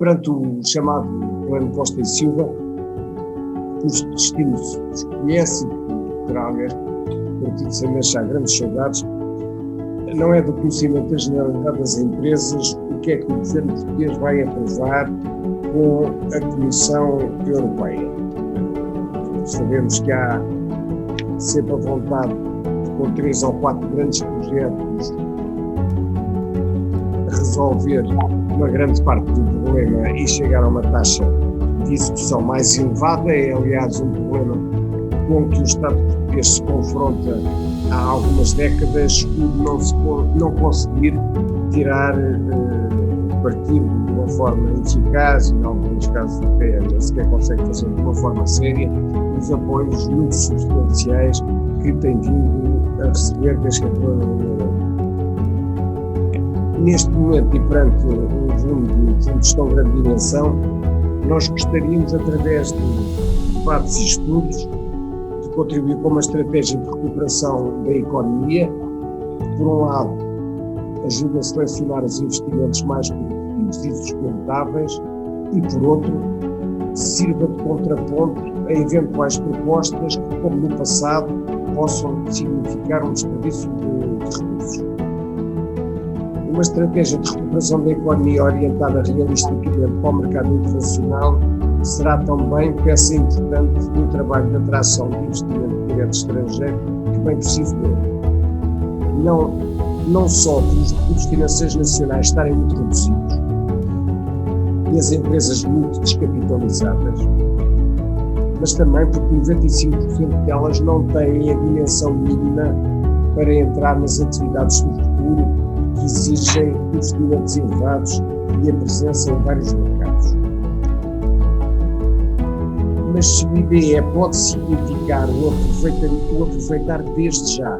perante o chamado Plano Costa e Silva, cujo destino se desconhece e que terá, aliás, partido sem deixar grandes saudades, não é do conhecimento da generalidade das empresas o que é que o governo português vai aprovar com a Comissão Europeia. Sabemos que há sempre a vontade de, com 3 ou 4 grandes projetos, resolver uma grande parte do problema e chegar a uma taxa de execução mais elevada. É, aliás, um problema com que o Estado português se confronta há algumas décadas, o não conseguir tirar partido de uma forma eficaz, e em alguns casos até nem sequer consegue fazer de uma forma séria, os apoios muito substanciais que tem vindo a receber desde que a União. Neste momento, e perante um volume de fundos de tão grande dimensão, nós gostaríamos, através de debates e estudos, de contribuir com uma estratégia de recuperação da economia que, por um lado, ajuda a selecionar os investimentos mais produtivos e sustentáveis e, por outro, sirva de contraponto a eventuais propostas que, como no passado, possam significar um desperdício de recursos. Uma estratégia de recuperação da economia orientada realisticamente para o mercado internacional será também peça importante no trabalho de atração de investimento direto estrangeiro que bem preciso dele. Não só por os recursos financeiros nacionais estarem muito reduzidos e as empresas muito descapitalizadas, mas também porque 95% delas não têm a dimensão mínima para entrar nas atividades do futuro que exigem investimentos elevados e a presença em vários mercados. Mas se o IBE pode significar o aproveitar desde já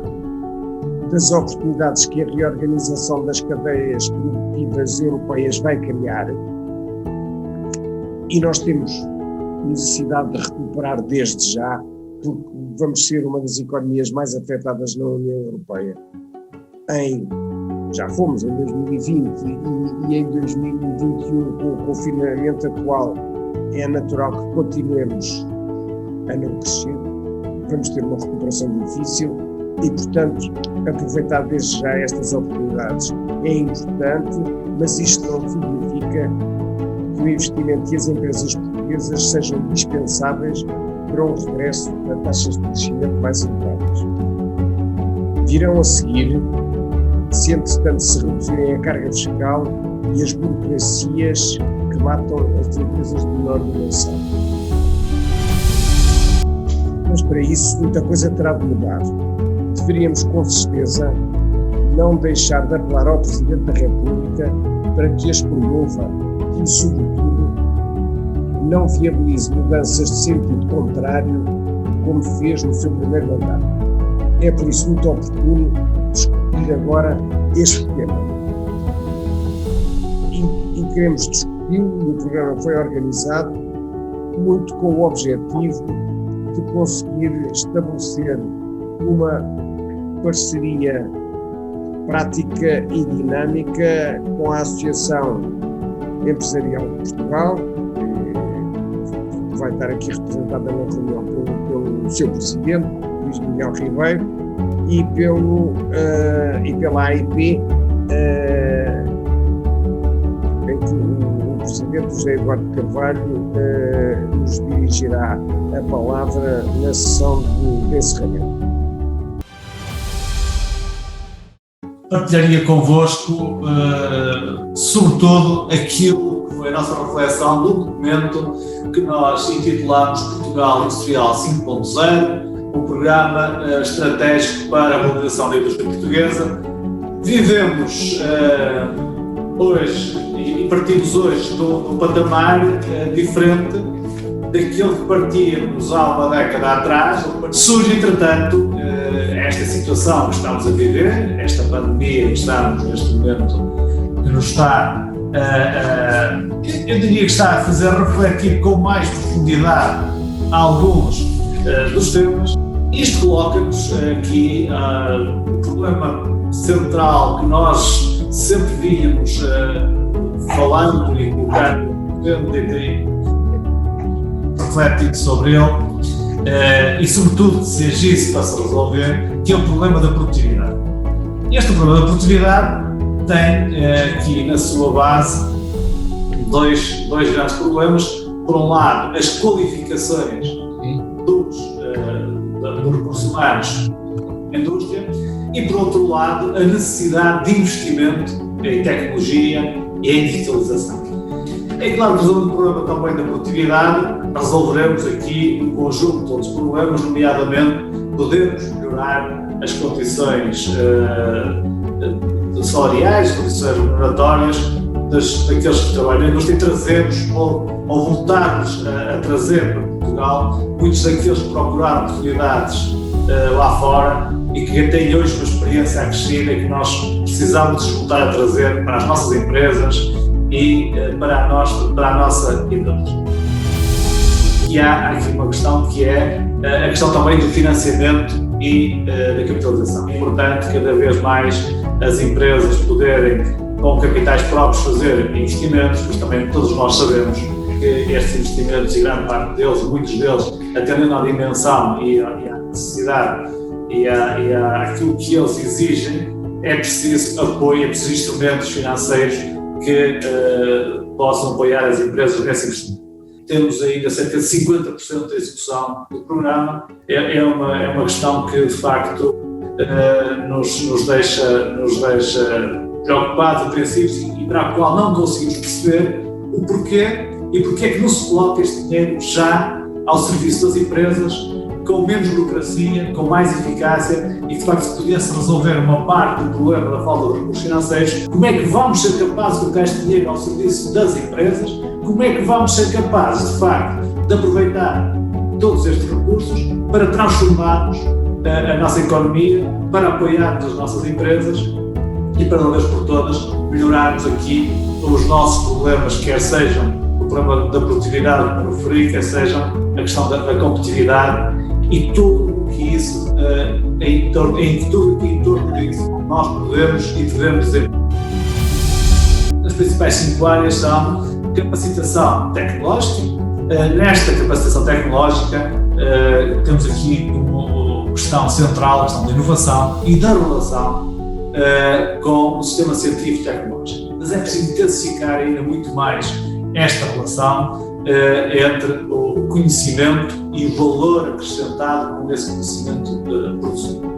das oportunidades que a reorganização das cadeias produtivas europeias vai criar, e nós temos necessidade de recuperar desde já, porque vamos ser uma das economias mais afetadas na União Europeia. Já fomos em 2020 e em 2021, com o confinamento atual, é natural que continuemos a não crescer. Vamos ter uma recuperação difícil e, portanto, aproveitar desde já estas oportunidades é importante, mas isto não significa que o investimento e as empresas portuguesas sejam dispensáveis para um regresso a taxas de crescimento mais elevadas. Virão a seguir, se entretanto se reduzirem a carga fiscal e as burocracias que matam as empresas de menor dimensão. Mas para isso muita coisa terá de mudar. Deveríamos com certeza não deixar de apelar ao Presidente da República para que as promova e, sobretudo, não viabilize mudanças de sentido contrário como fez no seu primeiro mandato. É por isso muito oportuno discutir agora este tema. E queremos discutir, o programa foi organizado muito com o objetivo de conseguir estabelecer uma parceria prática e dinâmica com a Associação Empresarial de Portugal, que vai estar aqui representada na reunião pelo seu presidente, Luís Miguel Ribeiro, e pela AIP, em que o presidente José Eduardo Carvalho nos dirigirá a palavra na sessão de encerramento. Partilharia convosco, sobretudo, aquilo que foi a nossa reflexão do documento que nós intitulamos Portugal Industrial 5.0, um programa estratégico para a valorização da indústria portuguesa. Vivemos hoje e partimos hoje de um patamar diferente daquilo que partíamos há uma década atrás. Surge, entretanto, esta situação que estamos a viver, esta pandemia que estamos neste momento, que nos está, eu diria que está a fazer refletir com mais profundidade alguns dos temas. Isto coloca-nos aqui o problema central que nós sempre víamos falando e colocando pretendo e refletir sobre ele, e sobretudo se agisse para se resolver, que é o problema da produtividade. Este problema da produtividade tem aqui na sua base dois grandes problemas. Por um lado, as qualificações dos recursos humanos na indústria, e por outro lado, a necessidade de investimento em tecnologia e em digitalização. É claro que resolvendo o problema também da produtividade, resolveremos aqui um conjunto de outros problemas, nomeadamente podermos melhorar as condições salariais, condições remuneratórias daqueles que trabalham na indústria, e trazermos ou voltarmos a trazer para Portugal muitos daqueles que procuraram oportunidades lá fora e que têm hoje uma experiência acrescida e que nós precisamos de voltar a trazer para as nossas empresas e para a nossa indústria. E há aqui uma questão que é a questão também do financiamento e da capitalização. É importante cada vez mais as empresas poderem, com capitais próprios, fazer investimentos, mas também todos nós sabemos que estes investimentos, e grande parte deles, muitos deles, atendendo à dimensão e à necessidade e àquilo que eles exigem, é preciso apoio, é preciso instrumentos financeiros que possam apoiar as empresas nesse investimento. Temos ainda cerca de 50% da execução do programa. É uma questão que, de facto, nos deixa preocupados a princípio e para a qual não conseguimos perceber o porquê e porque é que não se coloca este dinheiro já ao serviço das empresas, com menos burocracia, com mais eficácia, e de facto se pudesse resolver uma parte do problema da falta de recursos financeiros. Como é que vamos ser capazes de colocar este dinheiro ao serviço das empresas? Como é que vamos ser capazes, de facto, de aproveitar todos estes recursos para transformarmos a nossa economia, para apoiarmos as nossas empresas e para, de uma vez por todas, melhorarmos aqui os nossos problemas, quer sejam o problema da produtividade, como referi, quer sejam a questão da competitividade e tudo o que isso, em torno disso, nós podemos e devemos dizer. As principais 5 áreas são capacitação tecnológica. Nesta capacitação tecnológica, temos aqui uma questão central, a questão da inovação e da relação com o sistema científico e tecnológico. Mas é preciso intensificar ainda muito mais esta relação entre o conhecimento e o valor acrescentado com esse conhecimento produzido.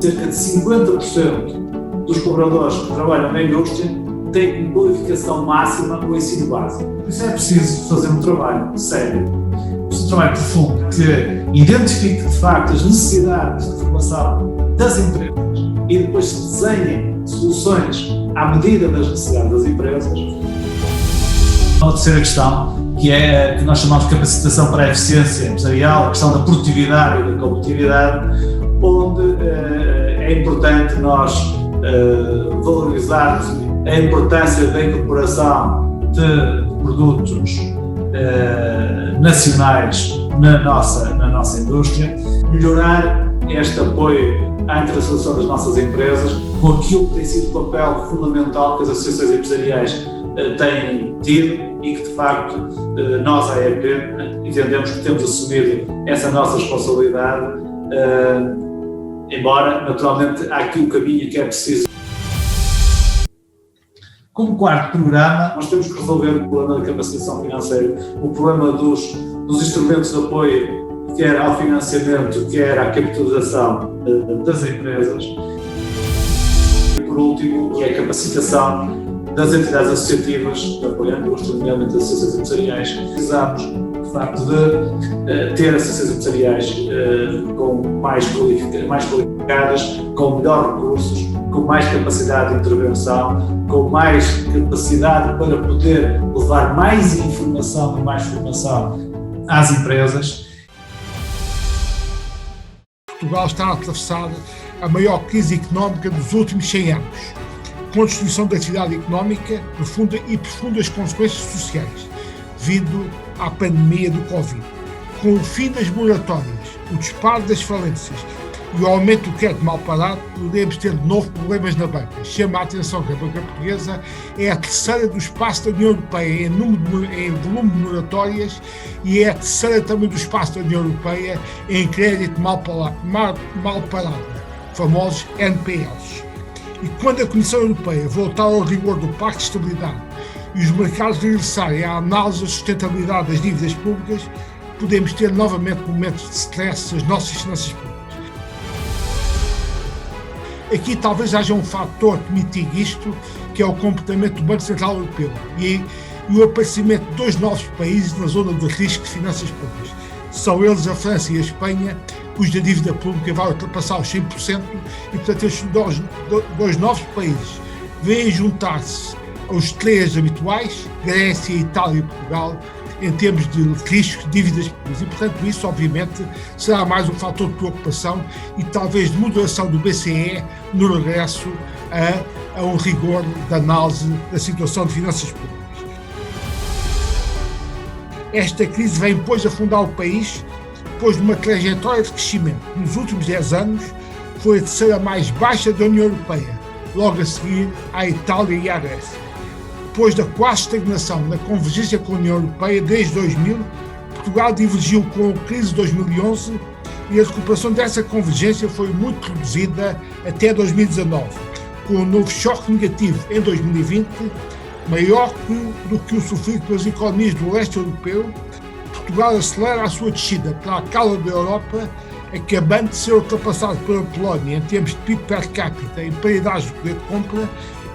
Cerca de 50% dos colaboradores que trabalham na indústria têm como qualificação máxima o ensino básico. Por isso é preciso fazer um trabalho sério, um trabalho profundo, que identifique de facto as necessidades de formação das empresas e depois se desenhem soluções à medida das necessidades das empresas. Uma terceira questão, que é que nós chamamos de capacitação para a eficiência empresarial, a questão da produtividade e da competitividade, onde é importante nós valorizarmos a importância da incorporação de produtos nacionais na nossa indústria, melhorar este apoio à internacionalização das nossas empresas, com aquilo que tem sido o papel fundamental que as associações empresariais têm tido e que, de facto, nós, a AEP, entendemos que temos assumido essa nossa responsabilidade, embora, naturalmente, há aqui um caminho que é preciso. Como quarto programa, nós temos que resolver o problema da capacitação financeira, o problema dos instrumentos de apoio, quer ao financiamento, quer à capitalização das empresas. E, por último, que é a capacitação das entidades associativas de apoio à indústria, nomeadamente as associações empresariais. Precisamos, de facto, de ter associações empresariais mais qualificadas, com melhores recursos, com mais capacidade de intervenção, com mais capacidade para poder levar mais informação e mais formação às empresas. Portugal está a atravessar a maior crise económica dos últimos 100 anos, com a destruição da atividade económica profunda e profundas consequências sociais, devido à pandemia do Covid. Com o fim das moratórias, o disparo das falências e o aumento do crédito mal parado, podemos ter de novo problemas na banca. Chama a atenção que a banca portuguesa é a terceira do espaço da União Europeia em volume de moratórias e é a terceira também do espaço da União Europeia em crédito mal parado, famosos NPLs. E quando a Comissão Europeia voltar ao rigor do Pacto de Estabilidade e os mercados regressarem à análise da sustentabilidade das dívidas públicas, podemos ter novamente momentos de stress nas nossas finanças públicas. Aqui talvez haja um fator que mitigue isto, que é o comportamento do Banco Central Europeu e o aparecimento de dois novos países na zona de risco de finanças públicas. São eles a França e a Espanha, cuja dívida pública vai ultrapassar os 100%, e portanto estes dois novos países vêm juntar-se aos três habituais, Grécia, Itália e Portugal, em termos de risco de dívidas públicas. E, portanto, isso, obviamente, será mais um fator de preocupação e talvez de moderação do BCE no regresso a um rigor da análise da situação de finanças públicas. Esta crise vem, pois, afundar o país depois de uma trajetória de crescimento. Nos últimos 10 anos, foi a terceira mais baixa da União Europeia, logo a seguir à Itália e à Grécia. Depois da quase estagnação na convergência com a União Europeia desde 2000, Portugal divergiu com a crise de 2011 e a recuperação dessa convergência foi muito reduzida até 2019, com um novo choque negativo em 2020, maior do que o sofrido pelas economias do leste europeu. Portugal acelera a sua descida para a cauda da Europa, acabando de ser ultrapassado pela Polónia em termos de PIB per capita e paridade de poder de compra.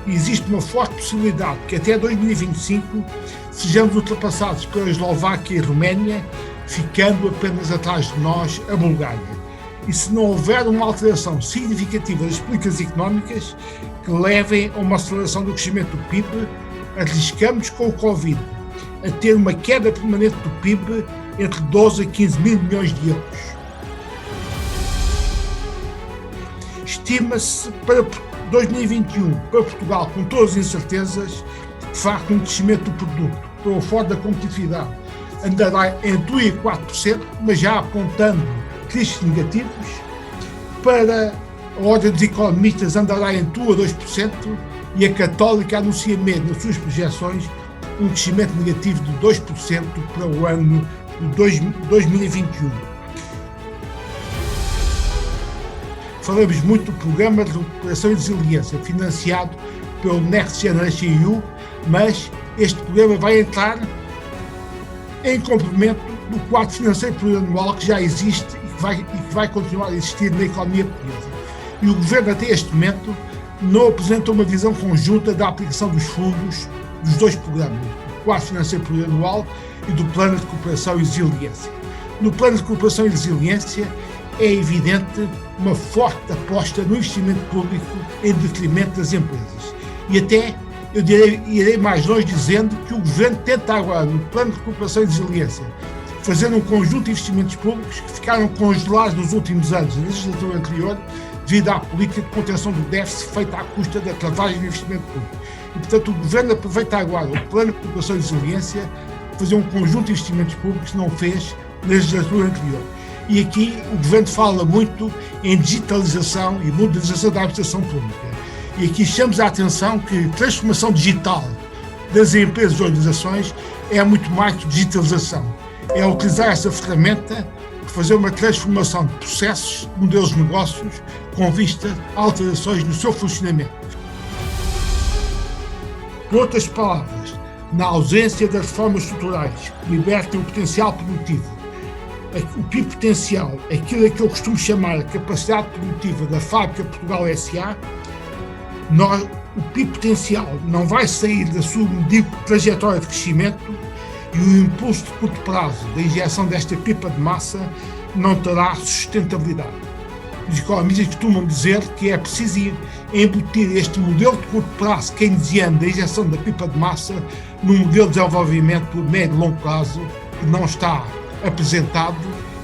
E existe uma forte possibilidade que até 2025 sejamos ultrapassados pela Eslováquia e Roménia, ficando apenas atrás de nós a Bulgária. E se não houver uma alteração significativa das políticas económicas que levem a uma aceleração do crescimento do PIB, arriscamos com o Covid a ter uma queda permanente do PIB entre 12 a 15 mil milhões de euros. Estima-se para 2021, para Portugal, com todas as incertezas, de facto, um crescimento do produto pelo fora da competitividade andará entre 2% e 4%, mas já apontando riscos negativos. Para a ordem dos economistas andará entre 1% a 2%, e a Católica anuncia mesmo nas suas projeções um crescimento negativo de 2% para o ano de 2021. Falamos muito do Programa de Recuperação e Resiliência, financiado pelo Next Generation EU, mas este programa vai entrar em complemento do quadro financeiro plurianual que já existe e que vai continuar a existir na economia portuguesa. E o Governo, até este momento, não apresenta uma visão conjunta da aplicação dos fundos dos dois programas, do quadro financeiro plurianual e do Plano de Recuperação e Resiliência. No Plano de Recuperação e Resiliência, é evidente uma forte aposta no investimento público em detrimento das empresas. E até, irei mais longe dizendo que o Governo tenta agora, no Plano de Recuperação e Resiliência, fazer um conjunto de investimentos públicos que ficaram congelados nos últimos anos, na legislatura anterior, devido à política de contenção do déficit feita à custa da travagem do investimento público. E, portanto, o Governo aproveita agora o Plano de Recuperação e Resiliência para fazer um conjunto de investimentos públicos que não fez na legislatura anterior. E aqui o Governo fala muito em digitalização e modernização da administração pública. E aqui chamamos a atenção que a transformação digital das empresas e organizações é muito mais que digitalização. É utilizar essa ferramenta para fazer uma transformação de processos, modelos de negócios, com vista a alterações no seu funcionamento. Por outras palavras, na ausência das reformas estruturais que libertem o potencial produtivo, o PIB potencial, aquilo que eu costumo chamar a capacidade produtiva da Fábrica Portugal S.A., o PIB potencial não vai sair da sua medíocre trajetória de crescimento e o impulso de curto prazo da injeção desta pipa de massa não terá sustentabilidade. Os economistas costumam dizer que é preciso embutir este modelo de curto prazo keynesiano da injeção da pipa de massa num modelo de desenvolvimento de médio e longo prazo que não está apresentado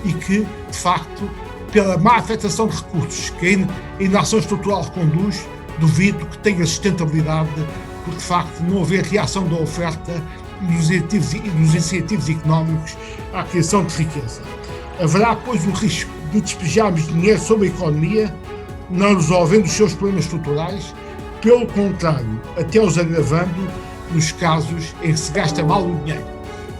e que, de facto, pela má afetação de recursos que a inação estrutural conduz, duvido que tenha sustentabilidade, porque, de facto, não haver reação da oferta e dos incentivos económicos à criação de riqueza. Haverá, pois, o risco de despejarmos dinheiro sobre a economia, não resolvendo os seus problemas estruturais, pelo contrário, até os agravando nos casos em que se gasta mal o dinheiro.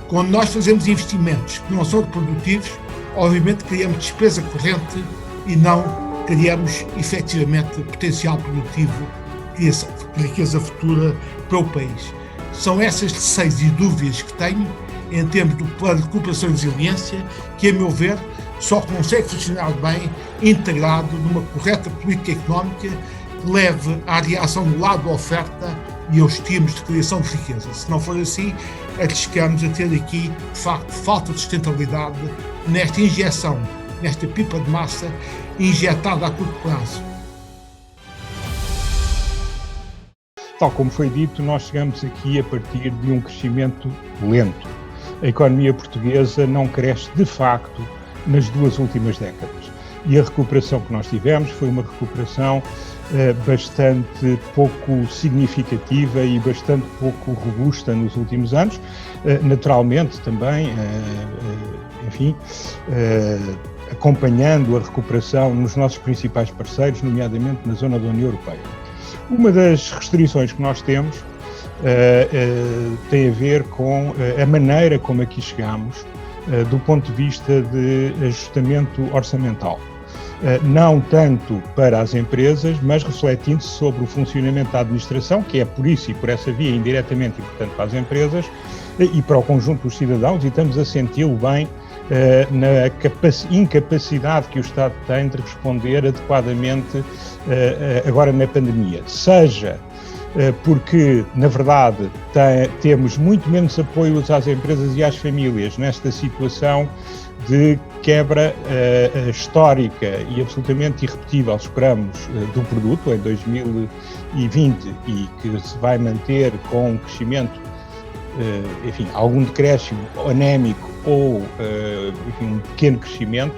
Quando nós fazemos investimentos que não são produtivos, obviamente criamos despesa corrente e não criamos efetivamente potencial produtivo, riqueza futura para o país. São essas receios e dúvidas que tenho em termos do plano de recuperação e resiliência, que, a meu ver, só consegue funcionar bem integrado numa correta política económica que leve à reação do lado da oferta e aos estímulos de criação de riqueza. Se não for assim, arriscamos a ter aqui, de facto, falta de sustentabilidade nesta injeção, nesta pipa de massa injetada a curto prazo. Tal como foi dito, nós chegamos aqui a partir de um crescimento lento. A economia portuguesa não cresce de facto nas 2 últimas décadas. E a recuperação que nós tivemos foi uma recuperação bastante pouco significativa e bastante pouco robusta nos últimos anos. Naturalmente também, acompanhando a recuperação nos nossos principais parceiros, nomeadamente na zona da União Europeia. Uma das restrições que nós temos tem a ver com a maneira como aqui chegamos do ponto de vista de ajustamento orçamental. Não tanto para as empresas, mas refletindo-se sobre o funcionamento da administração, que é por isso e por essa via indiretamente importante para as empresas e para o conjunto dos cidadãos, e estamos a senti-lo bem na incapacidade que o Estado tem de responder adequadamente agora na pandemia. Seja porque, na verdade, temos muito menos apoio às empresas e às famílias nesta situação de quebra histórica e absolutamente irrepetível, esperamos, do produto em 2020 e que se vai manter com um crescimento, algum decréscimo anémico ou, um pequeno crescimento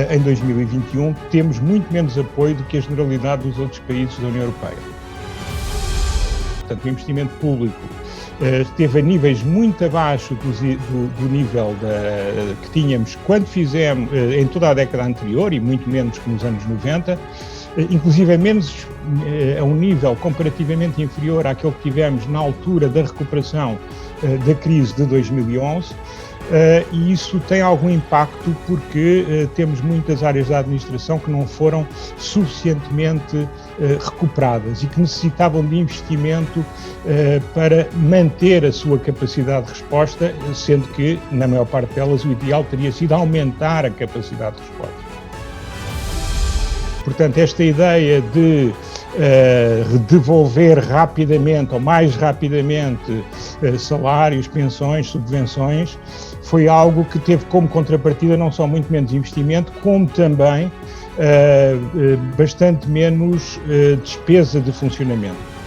em 2021, temos muito menos apoio do que a generalidade dos outros países da União Europeia. Portanto, o investimento público esteve a níveis muito abaixo do nível que tínhamos quando fizemos em toda a década anterior e muito menos que nos anos 90, inclusive a um nível comparativamente inferior àquele que tivemos na altura da recuperação da crise de 2011. E isso tem algum impacto porque temos muitas áreas da administração que não foram suficientemente recuperadas e que necessitavam de investimento para manter a sua capacidade de resposta, sendo que, na maior parte delas, o ideal teria sido aumentar a capacidade de resposta. Portanto, esta ideia de devolver rapidamente ou mais rapidamente salários, pensões, subvenções, foi algo que teve como contrapartida não só muito menos investimento, como também bastante menos despesa de funcionamento.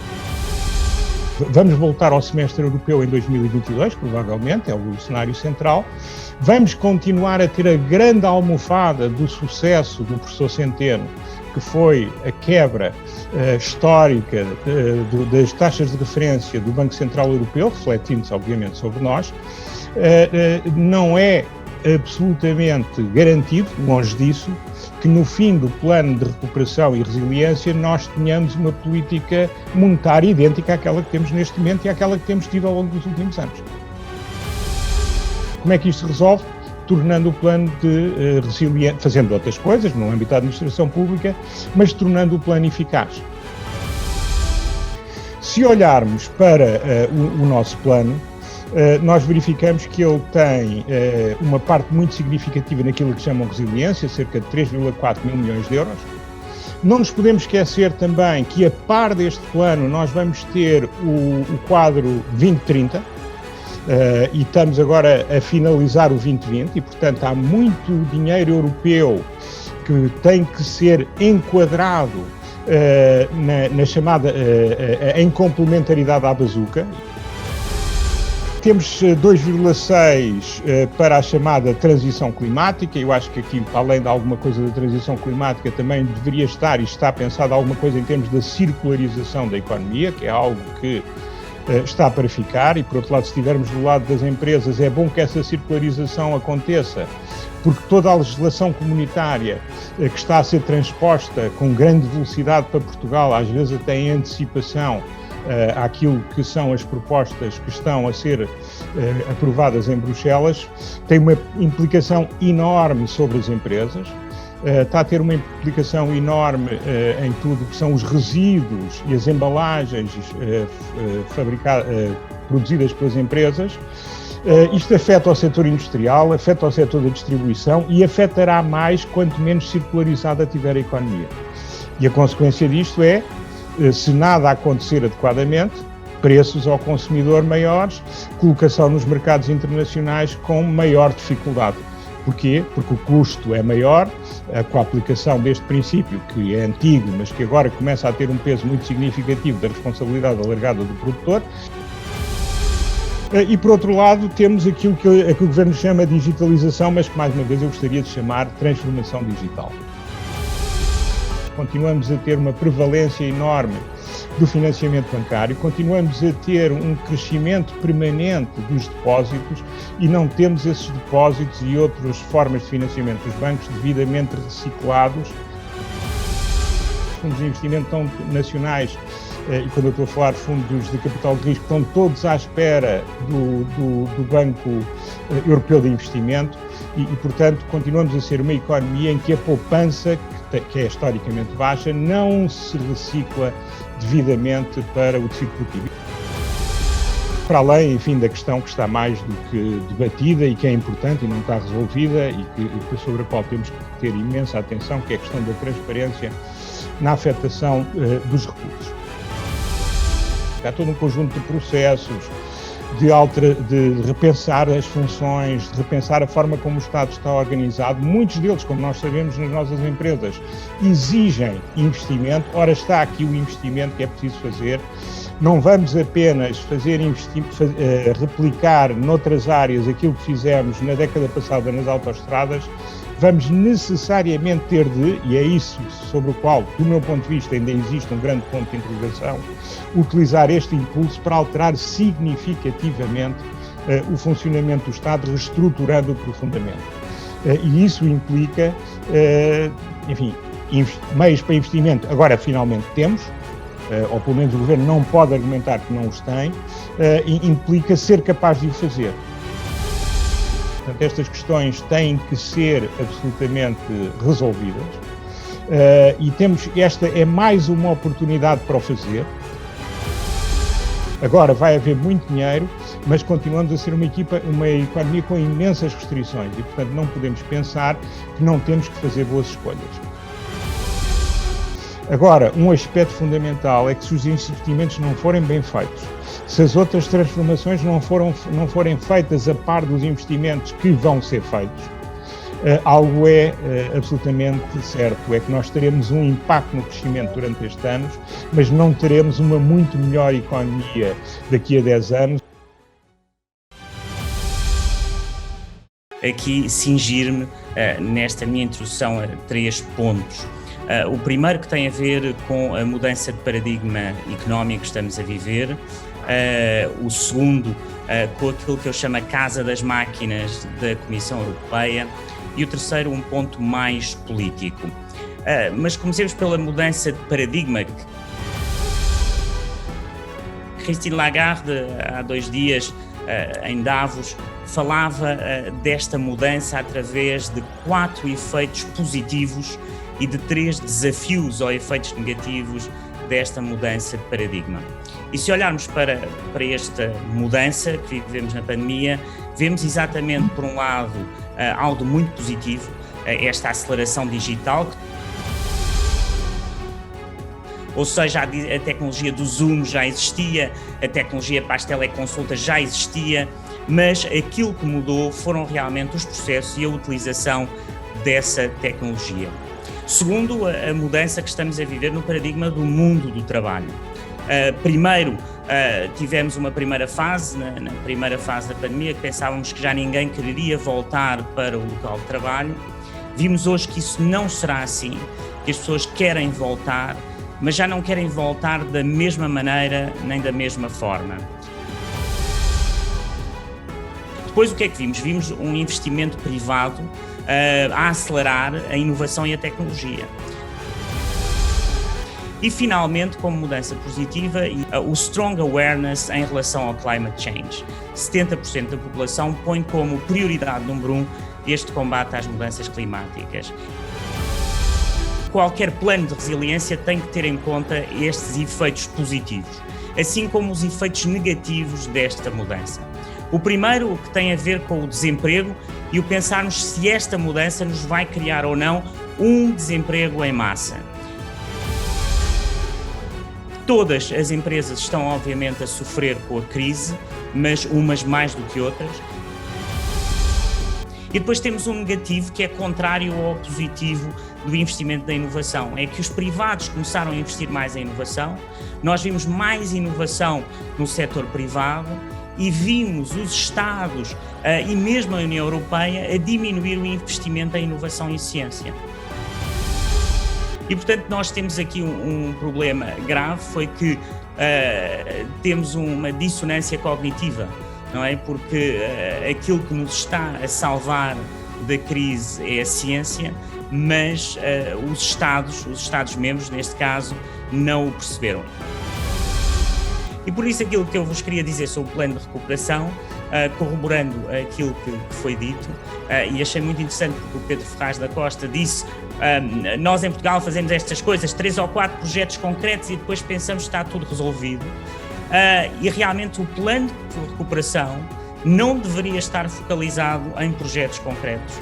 Vamos voltar ao semestre europeu em 2022, provavelmente, é o cenário central. Vamos continuar a ter a grande almofada do sucesso do professor Centeno, que foi a quebra histórica das taxas de referência do Banco Central Europeu, refletindo-se, obviamente, sobre nós. Não é absolutamente garantido, longe disso, que no fim do plano de recuperação e resiliência nós tenhamos uma política monetária idêntica àquela que temos neste momento e àquela que temos tido ao longo dos últimos anos. Como é que isto se resolve? Tornando o plano de resiliência, fazendo outras coisas no âmbito da administração pública, mas tornando o plano eficaz. Se olharmos para o nosso plano, nós verificamos que ele tem uma parte muito significativa naquilo que chamam resiliência, cerca de 3,4 mil milhões de euros. Não nos podemos esquecer também que, a par deste plano, nós vamos ter o quadro 2030, e estamos agora a finalizar o 2020 e, portanto, há muito dinheiro europeu que tem que ser enquadrado na chamada, em complementaridade à bazuca. Temos 2,6 para a chamada transição climática. Eu acho que aqui, além de alguma coisa da transição climática, também deveria estar e está pensado alguma coisa em termos da circularização da economia, que é algo que está para ficar, e por outro lado, se estivermos do lado das empresas, é bom que essa circularização aconteça porque toda a legislação comunitária que está a ser transposta com grande velocidade para Portugal, às vezes até em antecipação àquilo que são as propostas que estão a ser aprovadas em Bruxelas, tem uma implicação enorme sobre as empresas, está a ter uma implicação enorme em tudo que são os resíduos e as embalagens produzidas pelas empresas. Isto afeta o setor industrial, afeta o setor da distribuição e afetará mais quanto menos circularizada tiver a economia. E a consequência disto é, se nada acontecer adequadamente, preços ao consumidor maiores, colocação nos mercados internacionais com maior dificuldade. Porquê? Porque o custo é maior, com a aplicação deste princípio, que é antigo, mas que agora começa a ter um peso muito significativo da responsabilidade alargada do produtor. E, por outro lado, temos aquilo que o Governo chama de digitalização, mas que, mais uma vez, eu gostaria de chamar de transformação digital. Continuamos a ter uma prevalência enorme do financiamento bancário, continuamos a ter um crescimento permanente dos depósitos e não temos esses depósitos e outras formas de financiamento dos bancos devidamente reciclados. Os fundos de investimento estão nacionais, e quando eu estou a falar de fundos de capital de risco, estão todos à espera do Banco Europeu de Investimento e, portanto, continuamos a ser uma economia em que a poupança, que é historicamente baixa, não se recicla devidamente para o tecido produtivo. Para além, enfim, da questão que está mais do que debatida e que é importante e não está resolvida e sobre a qual temos que ter imensa atenção, que é a questão da transparência na afetação dos recursos. Há todo um conjunto de processos, de repensar as funções, de repensar a forma como o Estado está organizado. Muitos deles, como nós sabemos nas nossas empresas, exigem investimento. Ora, está aqui o investimento que é preciso fazer. Não vamos apenas replicar noutras áreas aquilo que fizemos na década passada nas autoestradas, vamos necessariamente ter de, e é isso sobre o qual, do meu ponto de vista, ainda existe um grande ponto de interrogação, utilizar este impulso para alterar significativamente o funcionamento do Estado, reestruturando-o profundamente. E isso implica, enfim, meios para investimento. Agora, finalmente, temos, ou pelo menos o Governo não pode argumentar que não os tem, implica ser capaz de o fazer. Portanto, estas questões têm que ser absolutamente resolvidas e esta é mais uma oportunidade para o fazer. Agora vai haver muito dinheiro, mas continuamos a ser uma economia com imensas restrições e, portanto, não podemos pensar que não temos que fazer boas escolhas. Agora, um aspecto fundamental é que se os investimentos não forem bem feitos, se as outras transformações não forem feitas a par dos investimentos que vão ser feitos, algo é absolutamente certo, é que nós teremos um impacto no crescimento durante estes anos, mas não teremos uma muito melhor economia daqui a 10 anos. Aqui cingir-me nesta minha introdução a 3 pontos. O primeiro que tem a ver com a mudança de paradigma económico que estamos a viver, o segundo com aquilo que eu chamo a Casa das Máquinas da Comissão Europeia e o terceiro um ponto mais político. Mas comecemos pela mudança de paradigma. Christine Lagarde, há 2 dias, em Davos, falava desta mudança através de 4 efeitos positivos e de 3 desafios ou efeitos negativos desta mudança de paradigma. E se olharmos para esta mudança que vivemos na pandemia, vemos exatamente, por um lado, algo muito positivo, esta aceleração digital, ou seja, a tecnologia do Zoom já existia, a tecnologia para as teleconsultas já existia, mas aquilo que mudou foram realmente os processos e a utilização dessa tecnologia. Segundo, a mudança que estamos a viver no paradigma do mundo do trabalho. Primeiro, tivemos uma primeira fase, na primeira fase da pandemia, que pensávamos que já ninguém quereria voltar para o local de trabalho. Vimos hoje que isso não será assim, que as pessoas querem voltar, mas já não querem voltar da mesma maneira nem da mesma forma. Depois o que é que vimos? Vimos um investimento privado a acelerar a inovação e a tecnologia. E, finalmente, como mudança positiva, o strong awareness em relação ao climate change. 70% da população põe como prioridade número 1 este combate às mudanças climáticas. Qualquer plano de resiliência tem que ter em conta estes efeitos positivos, assim como os efeitos negativos desta mudança. O primeiro, o que tem a ver com o desemprego e o pensarmos se esta mudança nos vai criar ou não um desemprego em massa. Todas as empresas estão, obviamente, a sofrer com a crise, mas umas mais do que outras. E depois temos um negativo que é contrário ao positivo do investimento da inovação. É que os privados começaram a investir mais em inovação, nós vimos mais inovação no setor privado e vimos os Estados e mesmo a União Europeia a diminuir o investimento em inovação e ciência. E, portanto, nós temos aqui um problema grave, foi que temos uma dissonância cognitiva, não é? Porque aquilo que nos está a salvar da crise é a ciência, mas os Estados-membros, neste caso, não o perceberam. E por isso aquilo que eu vos queria dizer sobre o plano de recuperação, corroborando aquilo que foi dito, e achei muito interessante porque o Pedro Ferraz da Costa disse nós em Portugal fazemos estas coisas, 3 ou 4 projetos concretos e depois pensamos que está tudo resolvido. E realmente o plano de recuperação não deveria estar focalizado em projetos concretos.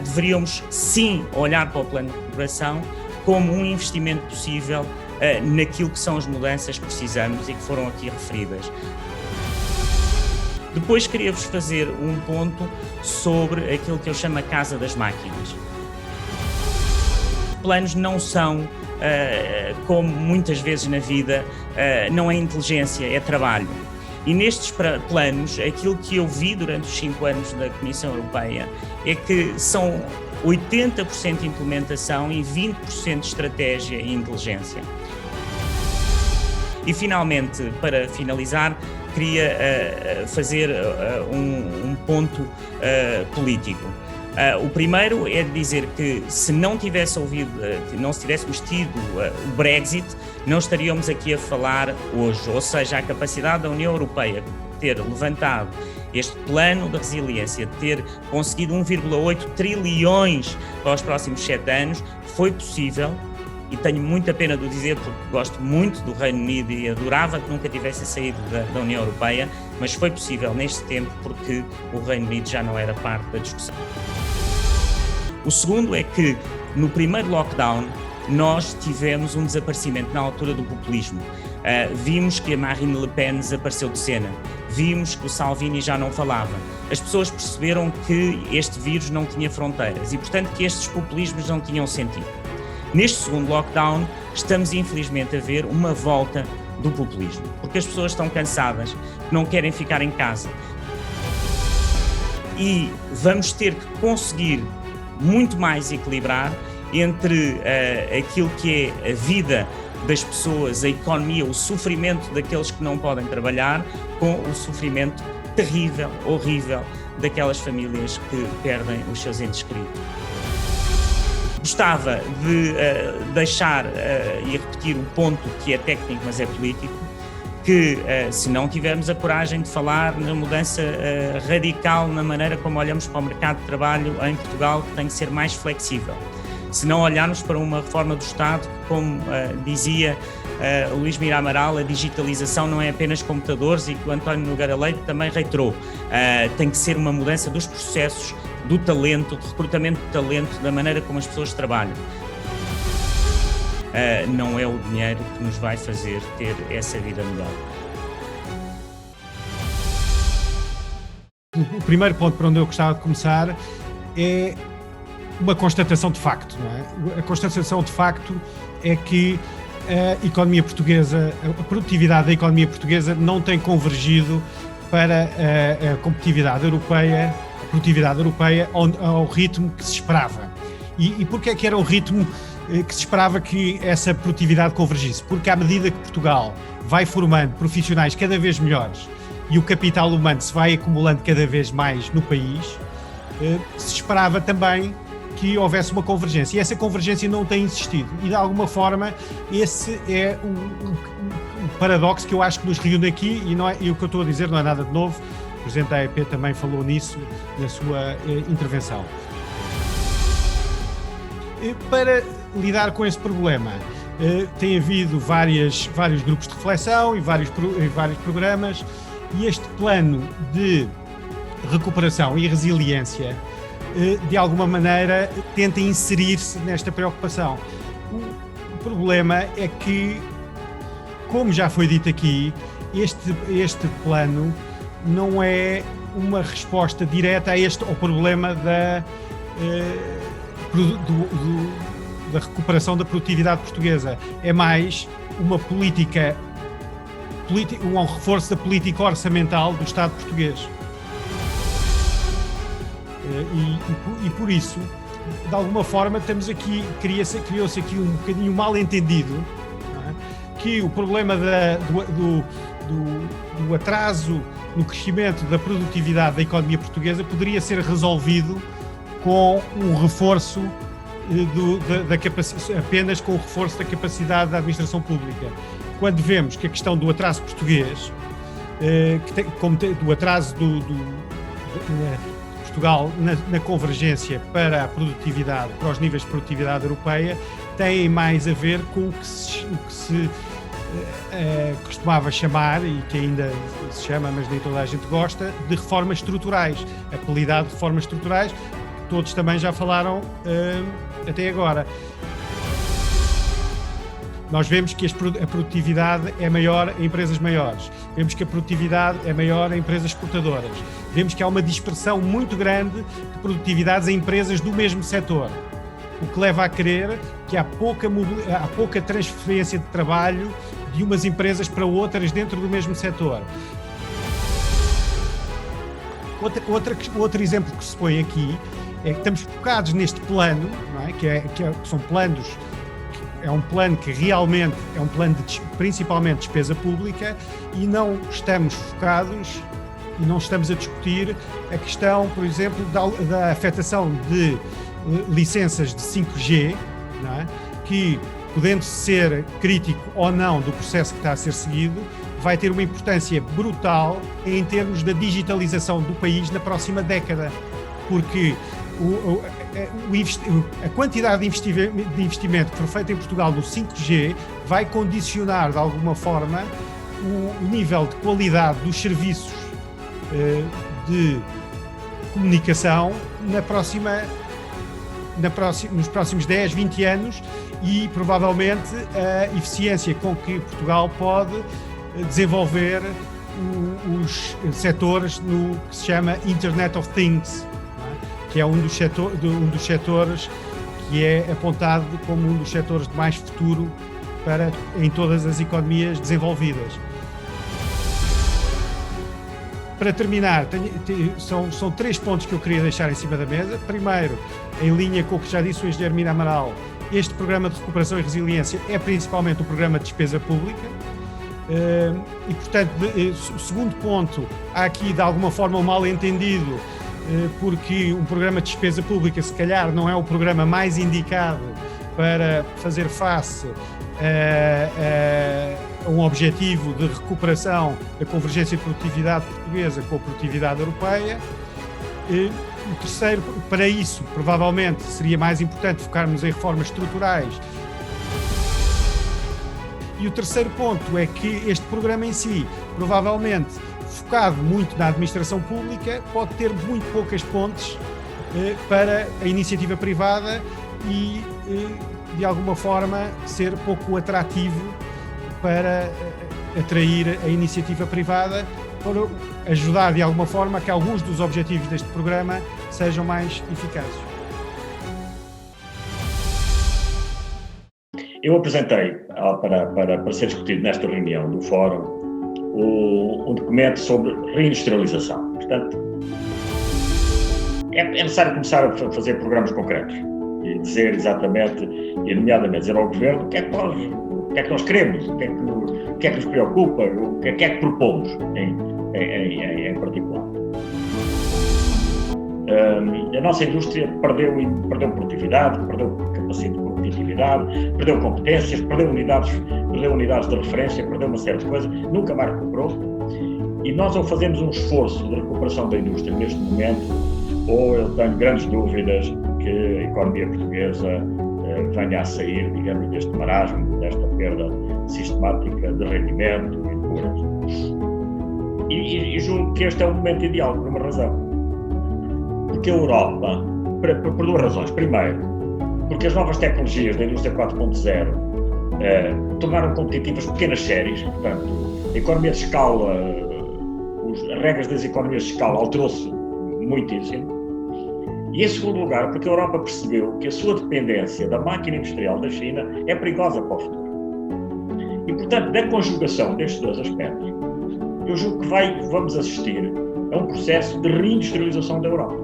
Deveríamos sim olhar para o plano de recuperação como um investimento possível naquilo que são as mudanças que precisamos e que foram aqui referidas. Depois queria-vos fazer um ponto sobre aquilo que eu chamo a casa das máquinas. Planos não são, como muitas vezes na vida, não é inteligência, é trabalho. E nestes planos, aquilo que eu vi durante os 5 anos da Comissão Europeia é que são 80% implementação e 20% estratégia e inteligência. E finalmente, para finalizar, queria fazer um ponto político. O primeiro é dizer que se não tivéssemos tido o Brexit, não estaríamos aqui a falar hoje. Ou seja, a capacidade da União Europeia de ter levantado este plano de resiliência, de ter conseguido 1,8 trilhões para os próximos 7 anos, foi possível. E tenho muita pena de o dizer porque gosto muito do Reino Unido e adorava que nunca tivesse saído da União Europeia, mas foi possível neste tempo porque o Reino Unido já não era parte da discussão. O segundo é que no primeiro lockdown nós tivemos um desaparecimento na altura do populismo. Vimos que a Marine Le Pen desapareceu de cena, vimos que o Salvini já não falava. As pessoas perceberam que este vírus não tinha fronteiras e, portanto, que estes populismos não tinham sentido. Neste segundo lockdown, estamos infelizmente a ver uma volta do populismo, porque as pessoas estão cansadas, não querem ficar em casa. E vamos ter que conseguir muito mais equilibrar entre aquilo que é a vida das pessoas, a economia, o sofrimento daqueles que não podem trabalhar, com o sofrimento terrível, horrível, daquelas famílias que perdem os seus entes queridos. Gostava de deixar e repetir o ponto que é técnico, mas é político, que se não tivermos a coragem de falar na mudança radical na maneira como olhamos para o mercado de trabalho em Portugal, que tem que ser mais flexível. Se não olharmos para uma reforma do Estado, como dizia Luís Mira Amaral, a digitalização não é apenas computadores e que o António Nogueira Leite também reiterou. Tem que ser uma mudança dos processos, do talento, do recrutamento de talento, da maneira como as pessoas trabalham. Não é o dinheiro que nos vai fazer ter essa vida melhor. O primeiro ponto para onde eu gostava de começar é uma constatação de facto, não é? A constatação de facto é que a economia portuguesa, a produtividade da economia portuguesa não tem convergido para a competitividade europeia, a produtividade europeia ao ritmo que se esperava. E porquê é que era o ritmo que se esperava que essa produtividade convergisse? Porque à medida que Portugal vai formando profissionais cada vez melhores e o capital humano se vai acumulando cada vez mais no país, se esperava também que houvesse uma convergência. E essa convergência não tem existido. E, de alguma forma, esse é o paradoxo que eu acho que nos reúne aqui, e o que eu estou a dizer não é nada de novo. O Presidente da AEP também falou nisso na sua intervenção. Para lidar com esse problema, tem havido vários grupos de reflexão e vários programas, e este plano de recuperação e resiliência, de alguma maneira, tenta inserir-se nesta preocupação. O problema é que, como já foi dito aqui, este plano não é uma resposta direta ao problema da recuperação da produtividade portuguesa. É mais uma política, um reforço da política orçamental do Estado português. E por isso, de alguma forma, criou-se aqui um bocadinho mal entendido, não é? Que o problema do atraso no crescimento da produtividade da economia portuguesa poderia ser resolvido com um reforço apenas com o reforço da capacidade da administração pública. Quando vemos que a questão do atraso português, do atraso Portugal na convergência para a produtividade, para os níveis de produtividade europeia, tem mais a ver com o que se costumava chamar, e que ainda se chama, mas nem toda a gente gosta, de reformas estruturais, apelidado de reformas estruturais, que todos também já falaram até agora. Nós vemos que a produtividade é maior em empresas maiores, vemos que a produtividade é maior em empresas exportadoras, vemos que há uma dispersão muito grande de produtividades em empresas do mesmo setor, o que leva a crer que há pouca transferência de trabalho de umas empresas para outras dentro do mesmo setor. Outro exemplo que se põe aqui é que estamos focados neste plano, não é? que são planos. É um plano que realmente é um plano de principalmente despesa pública, e não estamos focados e não estamos a discutir a questão, por exemplo, da afetação de licenças de 5G, não é? Que, podendo ser crítico ou não do processo que está a ser seguido, vai ter uma importância brutal em termos da digitalização do país na próxima década, porque a quantidade de investimento que foi feito em Portugal no 5G vai condicionar, de alguma forma, o nível de qualidade dos serviços de comunicação nos próximos 10, 20 anos, e provavelmente a eficiência com que Portugal pode desenvolver os setores no que se chama Internet of Things, que é um dos setores que é apontado como um dos setores de mais futuro em todas as economias desenvolvidas. Para terminar, são 3 pontos que eu queria deixar em cima da mesa. Primeiro, em linha com o que já disse o engenheiro Mina Amaral, este programa de recuperação e resiliência é principalmente um programa de despesa pública. E, portanto, segundo ponto, há aqui de alguma forma um mal-entendido, porque um programa de despesa pública se calhar não é o programa mais indicado para fazer face a um objetivo de recuperação da convergência de produtividade portuguesa com a produtividade europeia. O terceiro, para isso, provavelmente seria mais importante focarmos em reformas estruturais. E o terceiro ponto é que este programa em si, provavelmente focado muito na administração pública, pode ter muito poucas pontes para a iniciativa privada e, de alguma forma, ser pouco atrativo para atrair a iniciativa privada, para ajudar, de alguma forma, a que alguns dos objetivos deste programa sejam mais eficazes. Eu apresentei, para ser discutido nesta reunião do Fórum, um documento sobre reindustrialização. Portanto, é necessário começar a fazer programas concretos e dizer exatamente, e nomeadamente dizer ao Governo o que é que nós queremos, o que é que nos preocupa, o que é que propomos em particular. A nossa indústria perdeu produtividade, perdeu capacidade de competitividade, perdeu competências, perdeu unidades de referência, perdeu uma série de coisas, nunca mais recuperou. E nós, ou fazemos um esforço de recuperação da indústria neste momento, ou eu tenho grandes dúvidas que a economia portuguesa venha a sair, digamos, deste marasmo, desta perda sistemática de rendimento e de pobreza. E julgo que este é o momento ideal, por uma razão. Porque a Europa, por duas razões. Primeiro, porque as novas tecnologias da indústria 4.0 tornaram competitivas pequenas séries, portanto, a economia de escala, as regras das economias de escala alterou-se muitíssimo. E em segundo lugar, porque a Europa percebeu que a sua dependência da máquina industrial da China é perigosa para o futuro. E, portanto, da conjugação destes dois aspectos, eu julgo que vamos assistir a um processo de reindustrialização da Europa.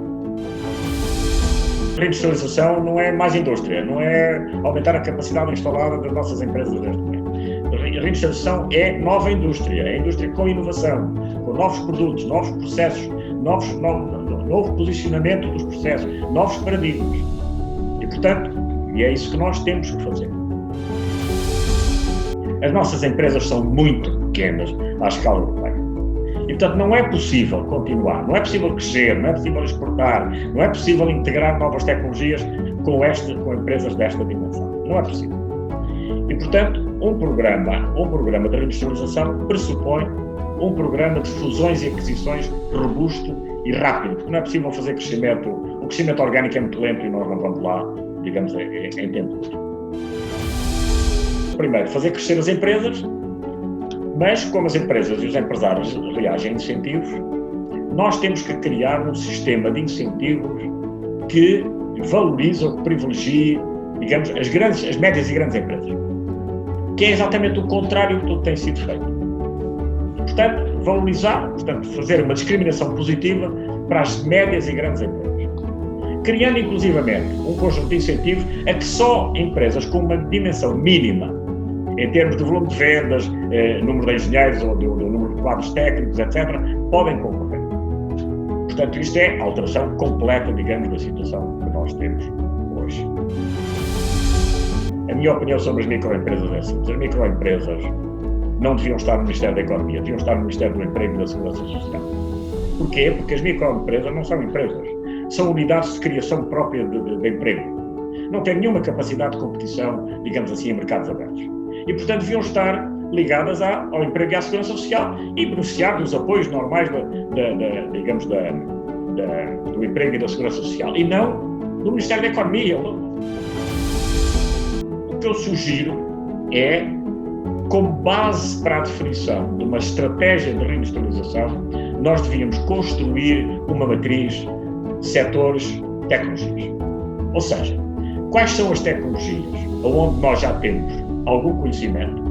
A reindustrialização não é mais indústria, não é aumentar a capacidade instalada das nossas empresas neste momento. A reindustrialização é nova indústria, é indústria com inovação, com novos produtos, novos processos, novo posicionamento dos processos, novos paradigmas. E, portanto, é isso que nós temos que fazer. As nossas empresas são muito pequenas à escala europeia. E, portanto, não é possível continuar, não é possível crescer, não é possível exportar, não é possível integrar novas tecnologias com empresas desta dimensão. Não é possível. E, portanto, um programa de reindustrialização pressupõe um programa de fusões e aquisições robusto e rápido. Não é possível fazer crescimento. O crescimento orgânico é muito lento e nós não vamos lá, digamos, em tempo útil. Primeiro, fazer crescer as empresas, mas como as empresas e os empresários reagem a incentivos, nós temos que criar um sistema de incentivos que valorize ou que privilegie, digamos, as médias e grandes empresas, que é exatamente o contrário de tudo que tem sido feito. Portanto, valorizar, fazer uma discriminação positiva para as médias e grandes empresas, criando inclusivamente um conjunto de incentivos a que só empresas com uma dimensão mínima em termos de volume de vendas, número de engenheiros ou do número de quadros técnicos, etc., podem concorrer. Portanto, isto é a alteração completa, digamos, da situação que nós temos hoje. A minha opinião sobre as microempresas é assim. As microempresas não deviam estar no Ministério da Economia, deviam estar no Ministério do Emprego e da Segurança Social. Porquê? Porque as microempresas não são empresas, são unidades de criação própria de emprego. Não têm nenhuma capacidade de competição, digamos assim, em mercados abertos. E, portanto, deviam estar ligadas ao emprego e à segurança social e beneficiar dos apoios normais do emprego e da segurança social, e não do Ministério da Economia. O que eu sugiro é, como base para a definição de uma estratégia de reindustrialização, nós devíamos construir uma matriz de setores tecnologias. Ou seja, quais são as tecnologias onde nós já temos algum conhecimento?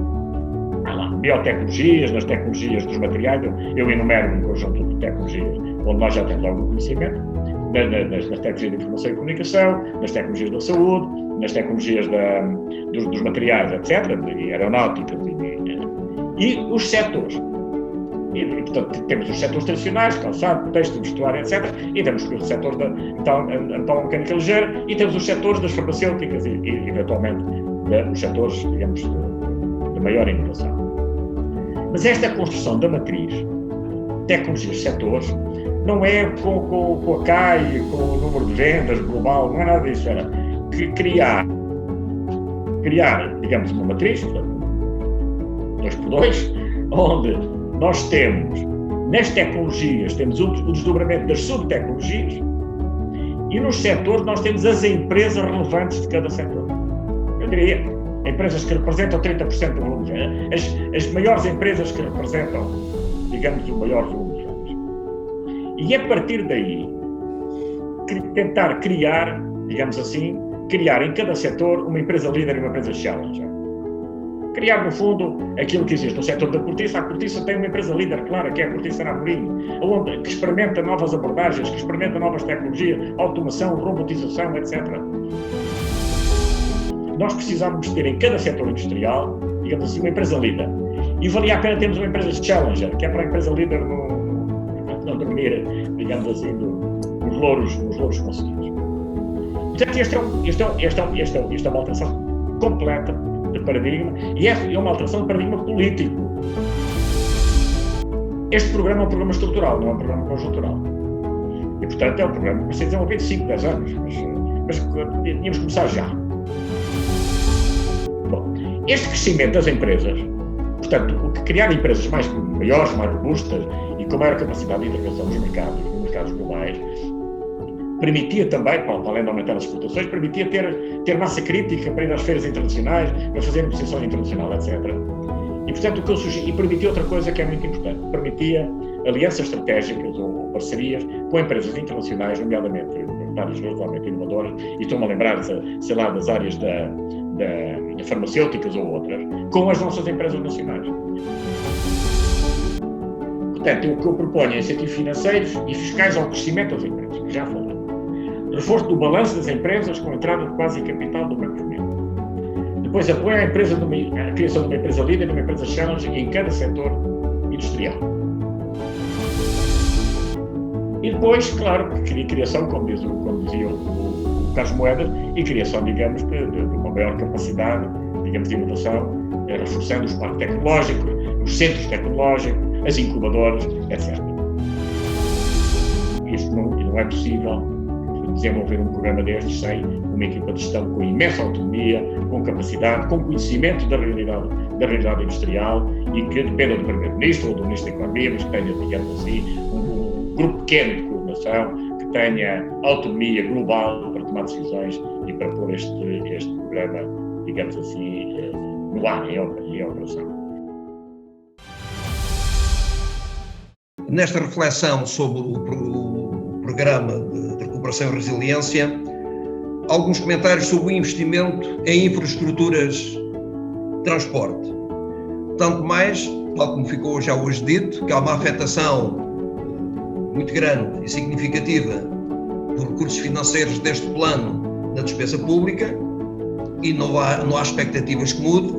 Biotecnologias, nas tecnologias dos materiais, eu enumero um conjunto de tecnologias onde nós já temos algum conhecimento, nas tecnologias de informação e comunicação, nas tecnologias da saúde, nas tecnologias dos materiais, etc., de aeronáutica e os setores. E, portanto, temos os setores tradicionais, calçado, têxtil, vestuário, etc., e temos os setores da metalomecânica ligeira, e temos os setores das farmacêuticas e eventualmente, os setores, digamos, de maior inovação. Mas esta construção da matriz, tecnologias, setores, não é com a CAI, com o número de vendas global, não é nada disso. Era criar, digamos, uma matriz, 2x2, onde nós temos, nas tecnologias, temos o desdobramento das subtecnologias e nos setores nós temos as empresas relevantes de cada setor. Eu diria, empresas que representam 30% do volume de vendas, as maiores empresas que representam, digamos, o maior volume de vendas. E a partir daí, tentar criar, digamos assim, criar em cada setor uma empresa líder e uma empresa challenger. Criar, no fundo, aquilo que existe no setor da cortiça. A cortiça tem uma empresa líder clara, que é a Cortiça Namorim, que experimenta novas abordagens, que experimenta novas tecnologias, automação, robotização, etc. Nós precisamos ter em cada setor industrial, digamos assim, uma empresa líder. E valia a pena termos uma empresa challenger, que é para a empresa líder não dormir, digamos assim, nos louros conseguidos. Portanto, esta é uma alteração completa de paradigma, e é uma alteração de paradigma político. Este programa é um programa estrutural, não é um programa conjuntural. E, portanto, é um programa que vai ser desenvolvido 5, 10 anos, mas tínhamos que começar já. Bom, este crescimento das empresas, portanto, o que criar empresas maiores, mais robustas e com maior capacidade de intervenção nos mercados globais, permitia também, para além de aumentar as exportações, permitia ter massa crítica para ir às feiras internacionais, para fazer negociação internacional, etc. E, portanto, o que eu sugiro, e permitia outra coisa que é muito importante, permitia alianças estratégicas ou parcerias com empresas internacionais, nomeadamente áreas razoavelmente inovadoras, e estou-me a lembrar, sei lá, das áreas da farmacêuticas ou outras, com as nossas empresas nacionais. Portanto, o que eu proponho é incentivos financeiros e fiscais ao crescimento das empresas, que já falei. Reforço do balanço das empresas com entrada de quase capital do Banco Fomento. Depois, apoio a criação de uma empresa líder, de uma empresa challenge em cada setor industrial. E depois, claro, criação, como dizia o Carlos Moedas, e criação, digamos, de uma maior capacidade, digamos, de inovação, reforçando os parques tecnológicos, os centros tecnológicos, as incubadoras, etc. Isto não é possível desenvolver um programa destes sem uma equipa de gestão com imensa autonomia, com capacidade, com conhecimento da realidade industrial e que dependa do Primeiro-Ministro ou do Ministro da Economia, mas que tenha, digamos assim, um grupo pequeno de coordenação, que tenha autonomia global para tomar decisões e para pôr este programa, digamos assim, no ar, em operação. Nesta reflexão sobre o Programa de Recuperação e Resiliência, alguns comentários sobre o investimento em infraestruturas de transporte. Tanto mais, tal como ficou já hoje dito, que há uma afetação muito grande e significativa dos recursos financeiros deste plano na despesa pública e não há expectativas que mude.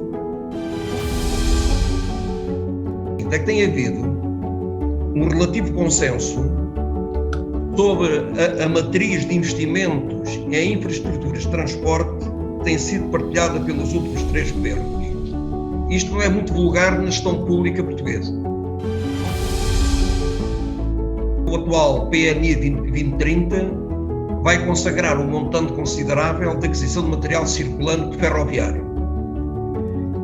É que tem havido um relativo consenso sobre a matriz de investimentos em infraestruturas de transporte que tem sido partilhada pelos últimos 3 governos. Isto não é muito vulgar na gestão pública portuguesa. O atual PNI 2030 vai consagrar um montante considerável de aquisição de material circulante ferroviário.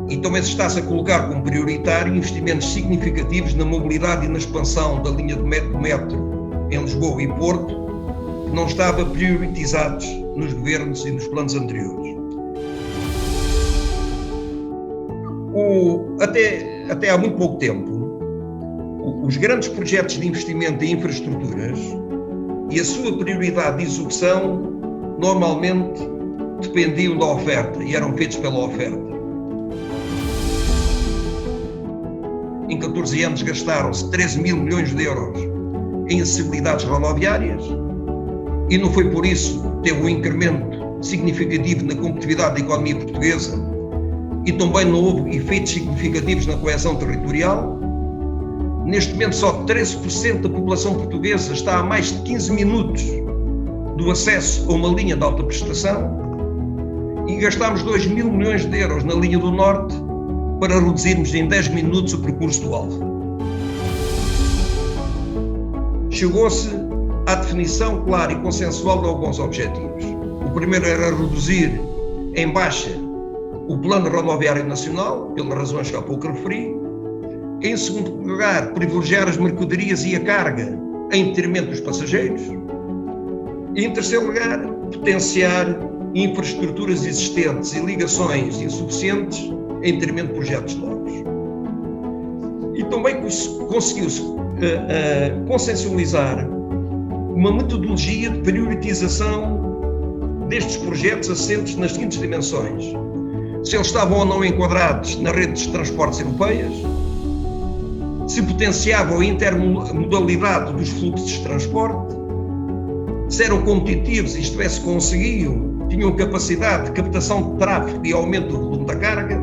E também se está-se a colocar como prioritário investimentos significativos na mobilidade e na expansão da linha do metro em Lisboa e Porto, que não estavam priorizados nos governos e nos planos anteriores. Até há muito pouco tempo, os grandes projetos de investimento em infraestruturas e a sua prioridade de execução normalmente dependiam da oferta e eram feitos pela oferta. Em 14 anos gastaram-se 13 mil milhões de euros em acessibilidades rodoviárias e não foi por isso que teve um incremento significativo na competitividade da economia portuguesa e também não houve efeitos significativos na coesão territorial. Neste momento só 13% da população portuguesa está a mais de 15 minutos do acesso a uma linha de alta prestação e gastámos 2 mil milhões de euros na linha do Norte para reduzirmos em 10 minutos o percurso do Alfa. Chegou-se à definição clara e consensual de alguns objetivos. O primeiro era reduzir em baixa o Plano Rodoviário Nacional, pelas razões que há pouco referi. Em segundo lugar, privilegiar as mercadorias e a carga em detrimento dos passageiros. E em terceiro lugar, potenciar infraestruturas existentes e ligações insuficientes em detrimento de projetos novos. E também conseguiu-se consensualizar uma metodologia de priorização destes projetos assentes nas seguintes dimensões: se eles estavam ou não enquadrados nas redes de transportes europeias, se potenciavam a intermodalidade dos fluxos de transporte, se eram competitivos, isto é, se conseguiam, tinham capacidade de captação de tráfego e aumento do volume da carga,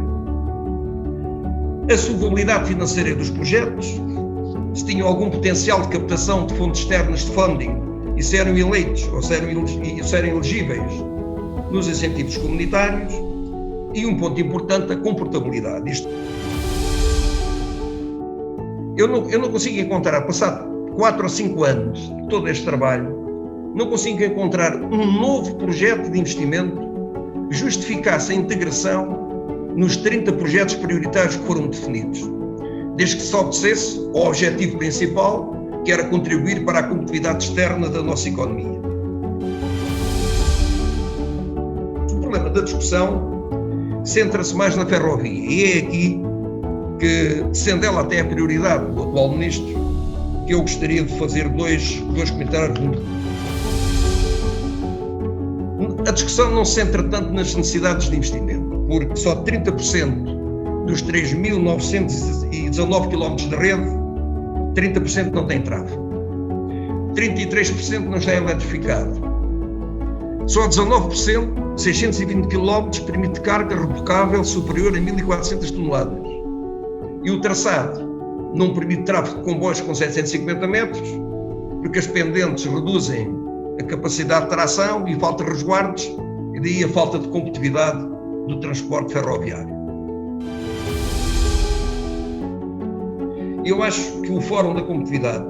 a solvabilidade financeira dos projetos, se tinham algum potencial de captação de fontes externas de funding e se eram eleitos ou se eram elegíveis nos incentivos comunitários, e um ponto importante, a comportabilidade. Eu não consigo encontrar, passado 4 ou 5 anos de todo este trabalho, não consigo encontrar um novo projeto de investimento que justificasse a integração nos 30 projetos prioritários que foram definidos, desde que se obedecesse ao objetivo principal, que era contribuir para a competitividade externa da nossa economia. O problema da discussão centra-se mais na ferrovia, e é aqui que, sendo ela até a prioridade do atual Ministro, que eu gostaria de fazer dois comentários. A discussão não se centra tanto nas necessidades de investimento, porque só 30% dos 3.919 km de rede, 30% não tem tráfego. 33% não está eletrificado. Só 19%, 620 km, permite carga rebocável superior a 1.400 toneladas. E o traçado não permite tráfego de comboios com 750 metros, porque as pendentes reduzem a capacidade de tração e falta de resguardos, e daí a falta de competitividade do transporte ferroviário. Eu acho que o Fórum da Competitividade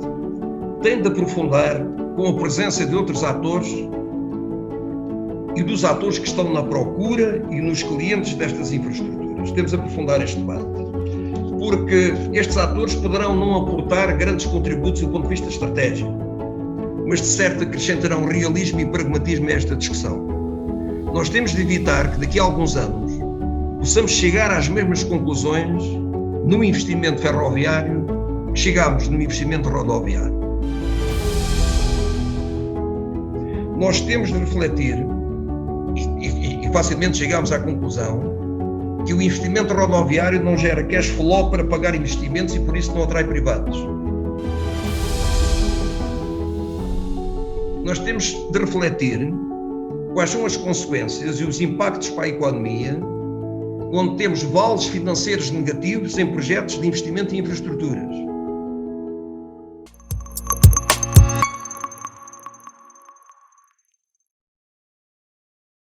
tem de aprofundar, com a presença de outros atores e dos atores que estão na procura e nos clientes destas infraestruturas. Temos de aprofundar este debate, porque estes atores poderão não aportar grandes contributos do ponto de vista estratégico, mas de certo acrescentarão realismo e pragmatismo a esta discussão. Nós temos de evitar que daqui a alguns anos possamos chegar às mesmas conclusões no investimento ferroviário que chegámos no investimento rodoviário. Nós temos de refletir e facilmente chegamos à conclusão que o investimento rodoviário não gera cash flow para pagar investimentos e por isso não atrai privados. Nós temos de refletir quais são as consequências e os impactos para a economia onde temos vales financeiros negativos em projetos de investimento em infraestruturas.